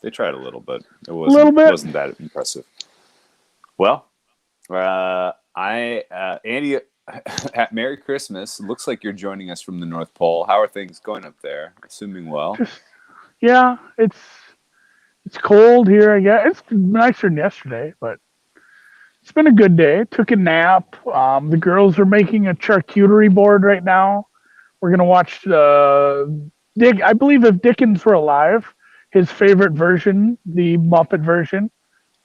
They tried a little, but it wasn't that impressive. Well, Andy, Merry Christmas. Looks like you're joining us from the North Pole. How are things going up there? Assuming well. Yeah, it's cold here. I guess it's nicer than yesterday, but it's been a good day. Took a nap. The girls are making a charcuterie board right now. We're gonna watch Dick. I believe if Dickens were alive, his favorite version, the Muppet version,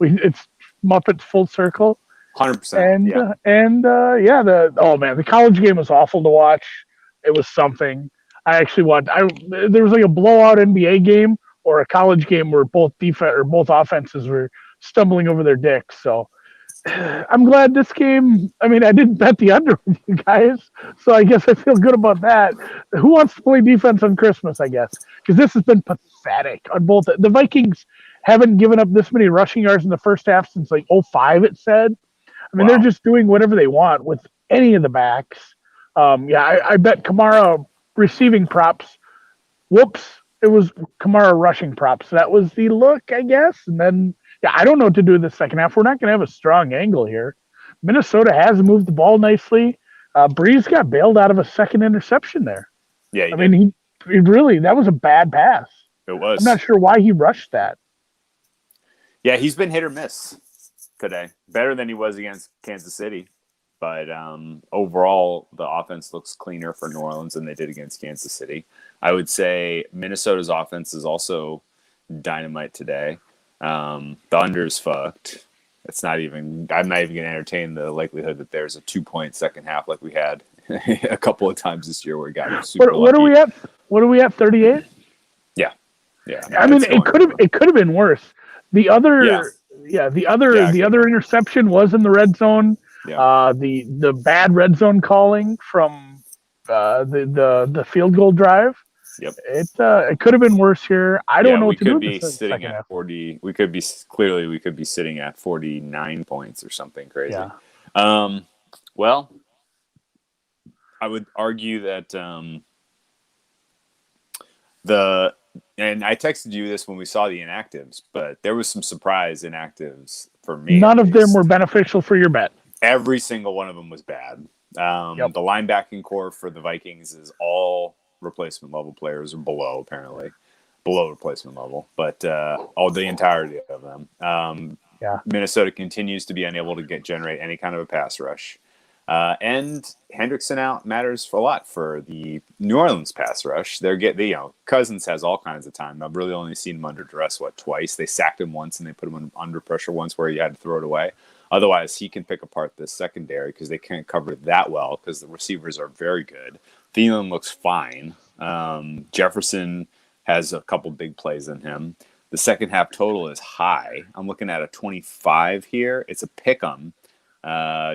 it's Muppets Full Circle. 100%. Yeah. The college game was awful to watch. It was something. I actually watched. There was like a blowout NBA game or a college game where both offenses were stumbling over their dicks. So I'm glad this game. I mean, I didn't bet the under with you guys, so I guess I feel good about that. Who wants to play defense on Christmas? I guess because this has been pathetic on both. The Vikings haven't given up this many rushing yards in the first half since like '05. It said. I mean, They're just doing whatever they want with any of the backs. I bet Kamara receiving props. Whoops, it was Kamara rushing props. That was the look, I guess. And then, I don't know what to do in the second half. We're not going to have a strong angle here. Minnesota has moved the ball nicely. Breeze got bailed out of a second interception there. Yeah, I mean, he really, that was a bad pass. It was. I'm not sure why he rushed that. Yeah, he's been hit or miss today. Better than he was against Kansas City. But overall, the offense looks cleaner for New Orleans than they did against Kansas City. I would say Minnesota's offense is also dynamite today. The under's fucked. I'm not even going to entertain the likelihood that there's a 2-point second half like we had a couple of times this year where we got super What are we at? What are we at? 38? Yeah. I mean, it could have been worse. The other interception was in the red zone. Yeah. The bad red zone calling from the field goal drive. Yep. It could have been worse here. I don't know what to do. We could be sitting at 40. We could be sitting at 49 points or something crazy. Yeah. Well, I would argue that and I texted you this when we saw the inactives, but there was some surprise inactives for me. None of them were beneficial for your bet. Every single one of them was bad. The linebacking core for the Vikings is all replacement level players or below replacement level, but the entirety of them. Minnesota continues to be unable to generate any kind of a pass rush. And Hendrickson out matters a lot for the New Orleans pass rush. Cousins has all kinds of time. I've really only seen him under duress twice. They sacked him once and they put him under pressure once where he had to throw it away. Otherwise, he can pick apart this secondary because they can't cover it that well because the receivers are very good. Thielen looks fine. Jefferson has a couple big plays in him. The second half total is high. I'm looking at a 25 here. It's a pick'em.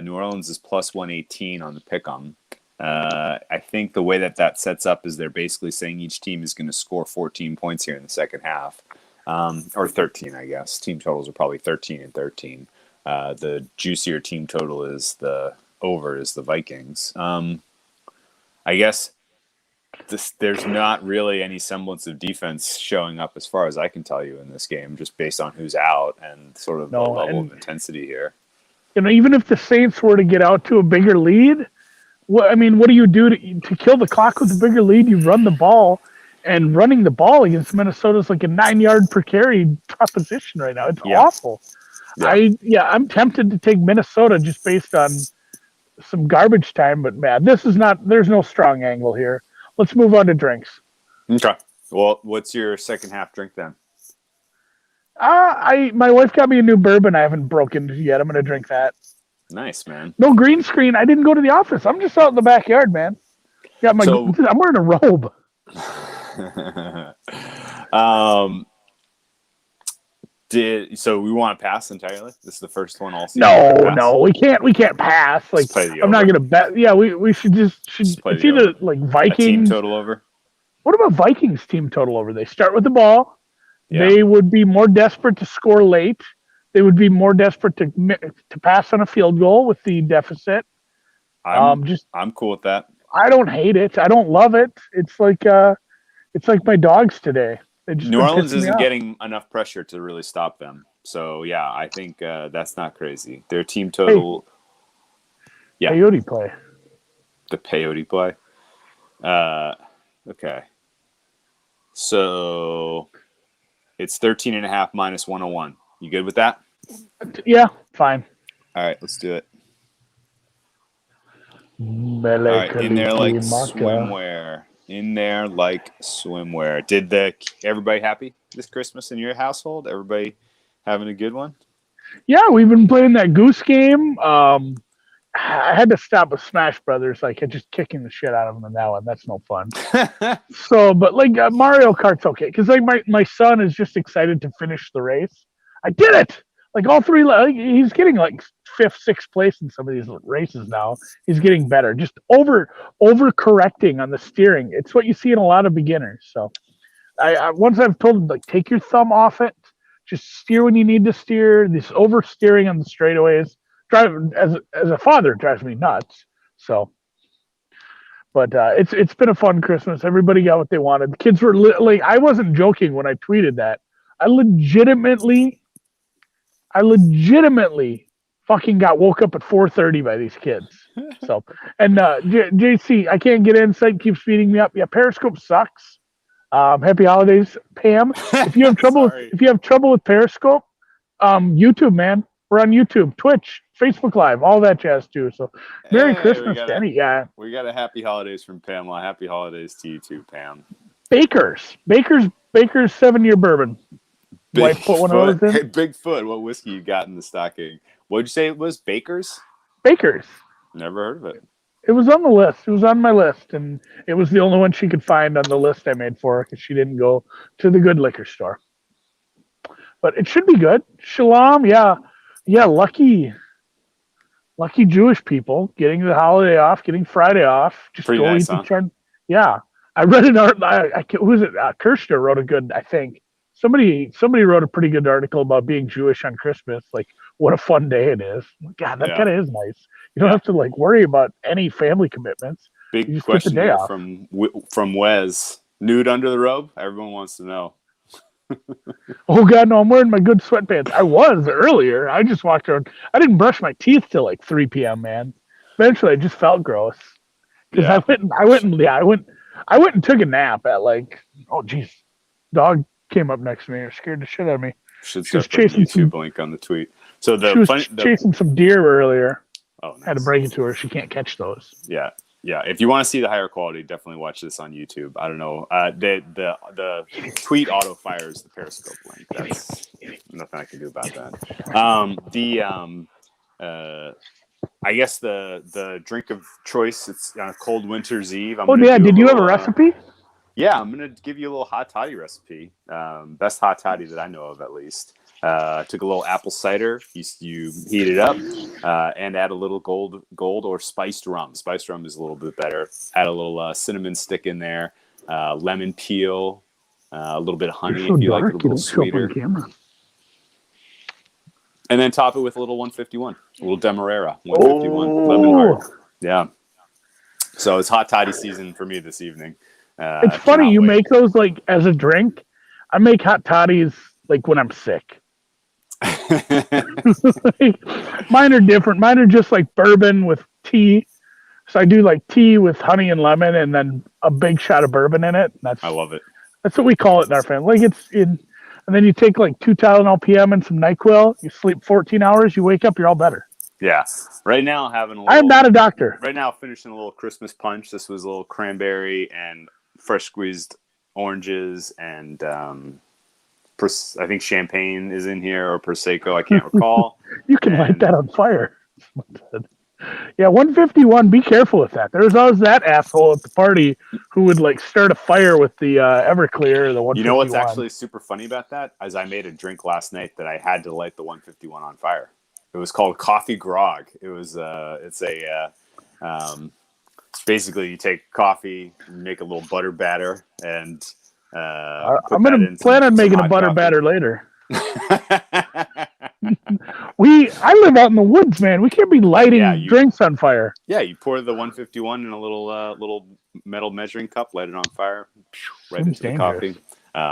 New Orleans is plus 118 on the pick'em. I think the way that sets up is they're basically saying each team is going to score 14 points here in the second half, or 13, I guess. Team totals are probably 13 and 13. The juicier team total is the Vikings. I guess there's not really any semblance of defense showing up as far as I can tell you in this game, just based on who's out and sort of the level of intensity here. Even if the Saints were to get out to a bigger lead, what do you do to kill the clock with a bigger lead? You run the ball, and running the ball against Minnesota is like a 9-yard per carry proposition right now. It's awful. Yeah. I'm tempted to take Minnesota just based on some garbage time, but man, there's no strong angle here. Let's move on to drinks. Okay. Well, what's your second half drink then? My wife got me a new bourbon. I haven't broken yet. I'm going to drink that. Nice, man. No green screen. I didn't go to the office. I'm just out in the backyard, man. I'm wearing a robe. So we want to pass entirely? This is the first one all season. No, we can't pass. Like, I'm not going to bet. Yeah, we should it's either like Vikings. A team total over. What about Vikings team total over? They start with the ball. Yeah. They would be more desperate to score late. They would be more desperate to pass on a field goal with the deficit. I'm cool with that. I don't hate it. I don't love it. It's like my dogs today. New Orleans isn't getting enough pressure to really stop them. So, yeah, I think that's not crazy. Their team total... Yeah. Peyote play. The peyote play. Okay. So, it's 13.5 minus 101. You good with that? Yeah, fine. All right, let's do it. All right, in there like swimwear. In there like swimwear. Did everybody happy this Christmas in your household? Everybody having a good one? Yeah, we've been playing that Goose game. I had to stop with Smash Brothers. Like, just kicking the shit out of them in that one. That's no fun. So, but like Mario Kart's okay because like my son is just excited to finish the race. I did it. Like all three, like, he's getting like 5th, 6th place in some of these races now. He's getting better. Just over correcting on the steering. It's what you see in a lot of beginners. So, I once I've told him like take your thumb off it. Just steer when you need to steer. This oversteering on the straightaways. As a father, it drives me nuts. So, but it's been a fun Christmas. Everybody got what they wanted. The kids were like, I wasn't joking when I tweeted that. I legitimately fucking got woke up at 4:30 by these kids. So, and JC, I can't get in. Site keeps feeding me up. Yeah, Periscope sucks. Happy holidays, Pam. If you have trouble with Periscope, YouTube, man. We're on YouTube, Twitch, Facebook Live, all that jazz too. So, Merry Christmas to any guy. We got a happy holidays from Pamela. Happy holidays to you too, Pam. Baker's 7-year bourbon. Wife put one of those in. Hey, Bigfoot, what whiskey you got in the stocking? What'd you say it was? Baker's? Baker's. Never heard of it. It was on the list. It was on my list, and it was the only one she could find on the list I made for her because she didn't go to the good liquor store. But it should be good. Shalom, yeah. Yeah, lucky Jewish people getting the holiday off, getting Friday off. Just pretty go nice, eat huh? the trend. Yeah, I read an article. Who was it? Kirshner wrote a good. I think somebody wrote a pretty good article about being Jewish on Christmas. Like, what a fun day it is. God, that kind of is nice. You don't have to like worry about any family commitments. Big question here from Wes. Nude under the robe? Everyone wants to know. Oh God, no! I'm wearing my good sweatpants. I was earlier. I just walked around. I didn't brush my teeth till like 3 p.m. Man, eventually I just felt gross because I went and took a nap at like, oh geez, dog came up next to me or scared the shit out of me. Should start chasing YouTube link on the tweet. So she was chasing some deer earlier. Oh, nice. I had to break it to her. She can't catch those. Yeah. Yeah, if you want to see the higher quality, definitely watch this on YouTube. I don't know. The tweet auto fires the Periscope link. That's nothing I can do about that. I guess the drink of choice. It's on a cold winter's eve. Did you have a recipe? Yeah, I'm gonna give you a little hot toddy recipe. Best hot toddy that I know of, at least. Took a little apple cider. You heat it up and add a little gold or spiced rum. Spiced rum is a little bit better. Add a little cinnamon stick in there, lemon peel, a little bit of honey if you like it a little sweeter. And then top it with a little 151, a little Demerara 151 lemon heart. Yeah. So it's hot toddy season for me this evening. It's funny you make those like as a drink. I make hot toddies like when I'm sick. Mine are different. Mine are just like bourbon with tea. So I do like tea with honey and lemon, and then a big shot of bourbon in it. I love it. That's what we call it in our family. Like and then you take like 2 Tylenol PM and some NyQuil. You sleep 14 hours. You wake up, you're all better. Yeah. Right now, I am not a doctor. Right now, finishing a little Christmas punch. This was a little cranberry and fresh squeezed oranges and. I think champagne is in here or Prosecco. I can't recall. You can light that on fire. Yeah, 151. Be careful with that. There's always that asshole at the party who would like start a fire with the Everclear or the 151. You know what's actually super funny about that? As I made a drink last night that I had to light the 151 on fire. It was called Coffee Grog. It was basically you take coffee, make a little butter batter, and I'm going to plan on making a butter batter later. I live out in the woods, man. We can't be lighting drinks on fire. Yeah, you pour the 151 in a little metal measuring cup, light it on fire, right into the coffee.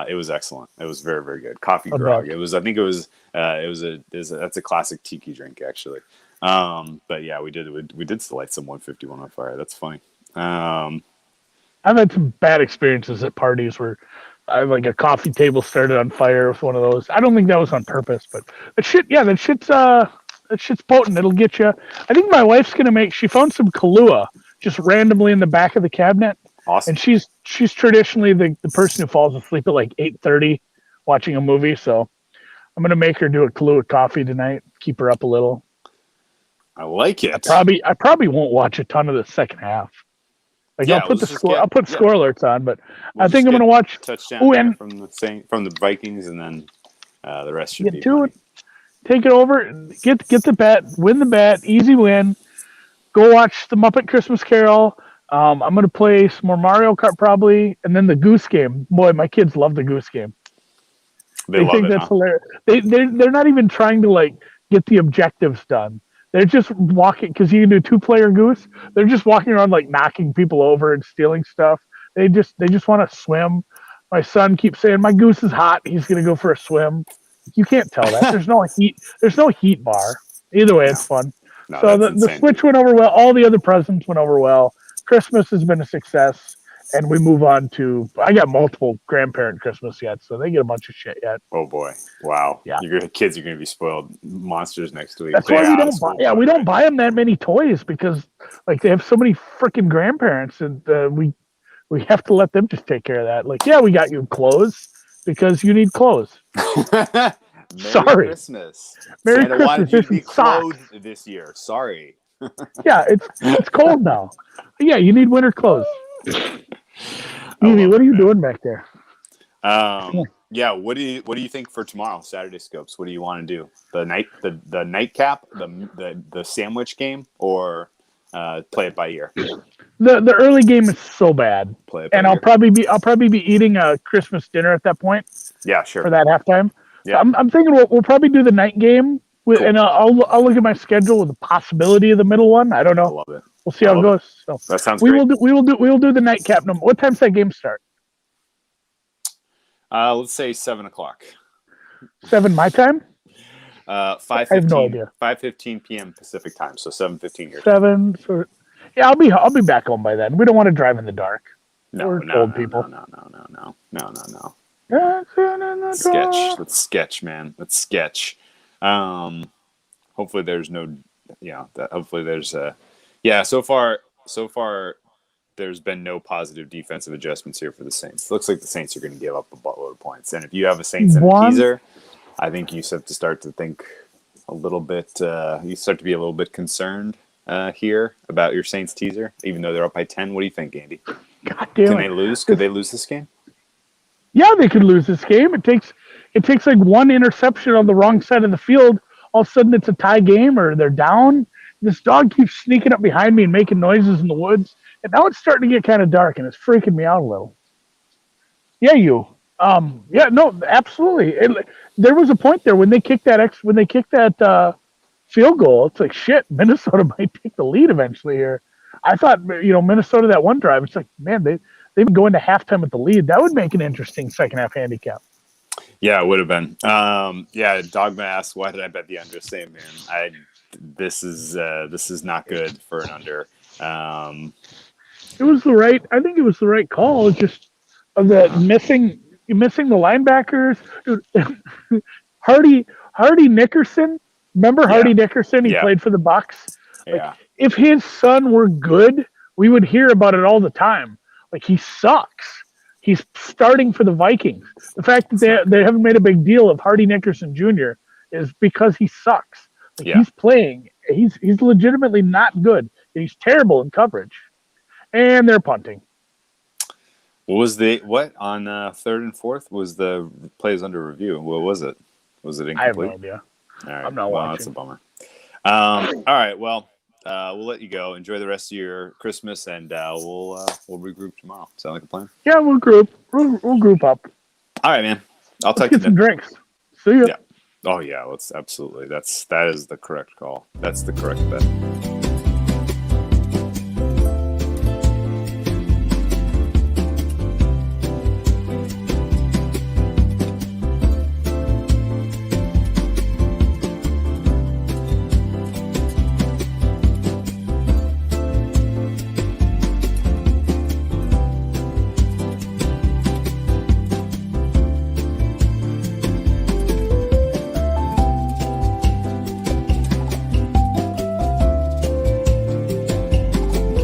It was excellent. It was very, very good. Coffee I grog. bet. That's a classic tiki drink actually. But yeah, we did light some 151 on fire. That's funny. I've had some bad experiences at parties where like a coffee table started on fire with one of those. I don't think that was on purpose, but that shit's potent. It'll get you. I think my wife's gonna make. She found some Kahlua just randomly in the back of the cabinet, Awesome. and she's traditionally the person who falls asleep at like 8:30 watching a movie. So I'm gonna make her do a Kahlua coffee tonight. Keep her up a little. I like it. I probably won't watch a ton of the second half. Like Yeah, I'll put I'll put score alerts on, but I think I'm gonna watch. Touchdown from the Vikings, and then the rest should be money. Take it over, get the bet, win the bet, easy win. Go watch the Muppet Christmas Carol. I'm gonna play some more Mario Kart probably, and then the Goose Game. Boy, my kids love the Goose Game. They think that's hilarious. They're not even trying to like get the objectives done. They're just walking because you can do 2-player Goose. They're just walking around like knocking people over and stealing stuff. They just want to swim. My son keeps saying, "My goose is hot. He's gonna go for a swim." You can't tell that. There's no heat. There's no heat bar. Either way, it's fun. No, so the Switch went over well. All the other presents went over well. Christmas has been a success, and we move on to. I got multiple grandparent Christmas yet, so they get a bunch of shit yet. Oh boy! Wow. Yeah. Your kids are going to be spoiled monsters next week. That's why we don't buy. Yeah, we don't buy them that many toys because like they have so many freaking grandparents, and we have to let them just take care of that. Like, yeah, we got you clothes because you need clothes. Sorry. Christmas. Merry Santa Christmas. wanted you to be clothed this year. Sorry. Yeah, it's cold now. Yeah, you need winter clothes. Evie, what are you doing back there? Yeah, what do you think for tomorrow, Saturday Scopes? What do you want to do? The nightcap, the sandwich game, or play it by ear? The early game is so bad, and I'll probably be eating a Christmas dinner at that point. Yeah, sure. For that halftime. Yeah, so I'm thinking we'll probably do the night game, cool. And I'll look at my schedule with the possibility of the middle one. I don't know. I love it. We'll see how it goes. So that sounds great. We will do the nightcap. What time's that game start? Let's say 7:00. 7 my time. 5:15. I have no idea. 5:15 p.m. Pacific time, so 7:15 here. 7. So, yeah, I'll be back home by then. We don't want to drive in the dark. No, people. No. Let's sketch, man. Let's sketch. Hopefully there's no. Yeah. Hopefully there's So far, there's been no positive defensive adjustments here for the Saints. It looks like the Saints are going to give up a buttload of points. And if you have a Saints in a teaser, I think you have to start to think a little bit. You start to be a little bit concerned here about your Saints teaser, even though they're up by 10. What do you think, Andy? God damn Can they lose? Could they lose this game? Yeah, they could lose this game. It takes like one interception on the wrong side of the field. All of a sudden, it's a tie game, or they're down. This dog keeps sneaking up behind me and making noises in the woods. And now it's starting to get kind of dark, and it's freaking me out a little. Yeah, you. Yeah, no, absolutely. There was a point there when they kicked that field goal. It's like shit. Minnesota might take the lead eventually here. I thought, Minnesota that one drive. It's like, man, they've been going to halftime with the lead. That would make an interesting second half handicap. Yeah, it would have been. Yeah, Dogma asked, why did I bet the under? Same, man. This is not good for an under. It was I think it was the right call. Just of the missing the linebackers. Dude, Hardy Nickerson. Remember Hardy Nickerson? He played for the Bucs. Yeah. If his son were good, we would hear about it all the time. Like, he sucks. He's starting for the Vikings. The fact that they haven't made a big deal of Hardy Nickerson Jr. is because he sucks. Like, he's playing. He's legitimately not good. He's terrible in coverage. And they're punting. What was on 3rd and 4th? Was the plays under review? What was it? Was it incomplete? I have no idea. All right. I'm not watching. That's a bummer. All right. Well, we'll let you go. Enjoy the rest of your Christmas, and we'll regroup tomorrow. Sound like a plan? Yeah, we'll group. We'll group up. All right, man. Let's get some drinks. See ya. Yeah. Oh yeah. Let's absolutely. That is the correct call. That's the correct bet.